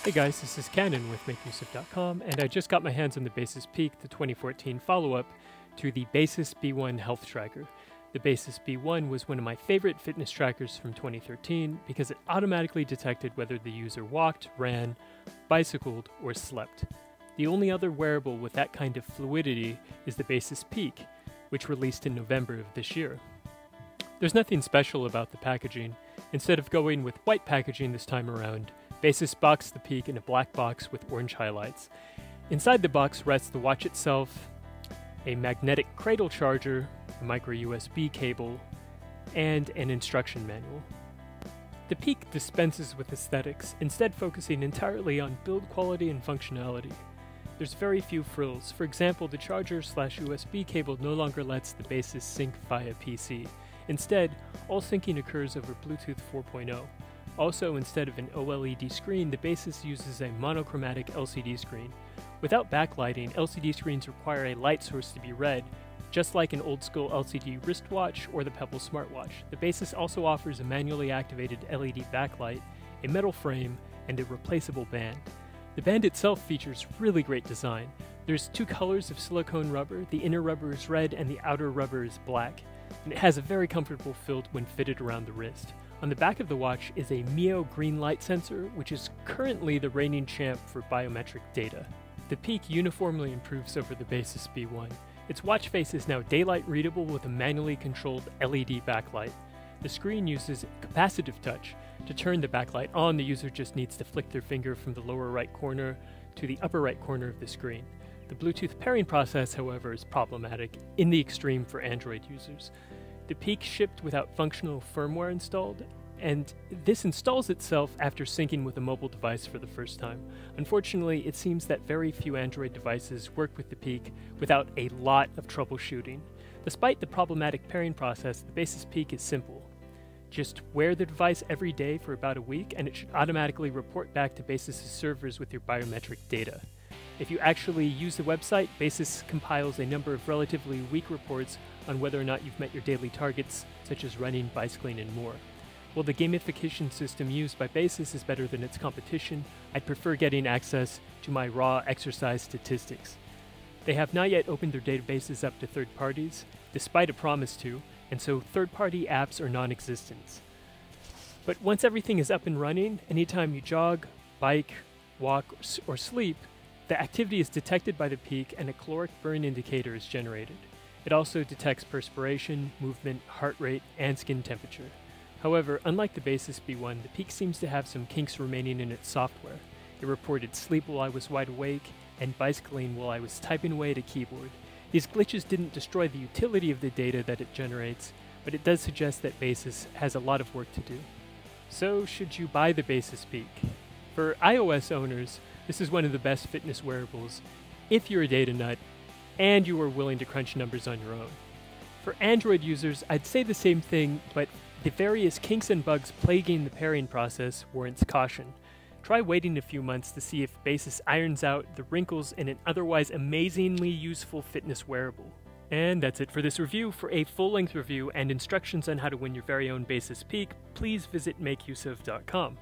Hey guys, this is Cannon with MakeUseOf.com, and I just got my hands on the Basis Peak, the 2014 follow-up to the Basis B1 Health Tracker. The Basis B1 was one of my favorite fitness trackers from 2013 because it automatically detected whether the user walked, ran, bicycled, or slept. The only other wearable with that kind of fluidity is the Basis Peak, which released in November of this year. There's nothing special about the packaging. Instead of going with white packaging this time around, Basis boxed the Peak in a black box with orange highlights. Inside the box rests the watch itself, a magnetic cradle charger, a micro USB cable, and an instruction manual. The Peak dispenses with aesthetics, instead focusing entirely on build quality and functionality. There's very few frills. For example, the charger/USB cable no longer lets the Basis sync via PC. Instead, all syncing occurs over Bluetooth 4.0. Also, instead of an OLED screen, the Basis uses a monochromatic LCD screen. Without backlighting, LCD screens require a light source to be read, just like an old-school LCD wristwatch or the Pebble smartwatch. The Basis also offers a manually activated LED backlight, a metal frame, and a replaceable band. The band itself features really great design. There's two colors of silicone rubber. The inner rubber is red and the outer rubber is black, and it has a very comfortable feel when fitted around the wrist. On the back of the watch is a Mio green light sensor, which is currently the reigning champ for biometric data. The Peak uniformly improves over the Basis B1. Its watch face is now daylight readable with a manually controlled LED backlight. The screen uses capacitive touch. To turn the backlight on, the user just needs to flick their finger from the lower right corner to the upper right corner of the screen. The Bluetooth pairing process, however, is problematic in the extreme for Android users. The Peak shipped without functional firmware installed, and this installs itself after syncing with a mobile device for the first time. Unfortunately, it seems that very few Android devices work with the Peak without a lot of troubleshooting. Despite the problematic pairing process, the Basis Peak is simple. Just wear the device every day for about a week, and it should automatically report back to Basis' servers with your biometric data. If you actually use the website, Basis compiles a number of relatively weak reports on whether or not you've met your daily targets, such as running, bicycling, and more. While the gamification system used by Basis is better than its competition, I'd prefer getting access to my raw exercise statistics. They have not yet opened their databases up to third parties, despite a promise to, and so third-party apps are non-existent. But once everything is up and running, anytime you jog, bike, walk, or sleep, the activity is detected by the Peak and a caloric burn indicator is generated. It also detects perspiration, movement, heart rate, and skin temperature. However, unlike the Basis B1, the Peak seems to have some kinks remaining in its software. It reported sleep while I was wide awake, and bicycling while I was typing away at a keyboard. These glitches didn't destroy the utility of the data that it generates, but it does suggest that Basis has a lot of work to do. So, should you buy the Basis Peak? For iOS owners, this is one of the best fitness wearables if you're a data nut and you are willing to crunch numbers on your own. For Android users, I'd say the same thing, but the various kinks and bugs plaguing the pairing process warrants caution. Try waiting a few months to see if Basis irons out the wrinkles in an otherwise amazingly useful fitness wearable. And that's it for this review. For a full-length review and instructions on how to win your very own Basis Peak, please visit MakeUseOf.com.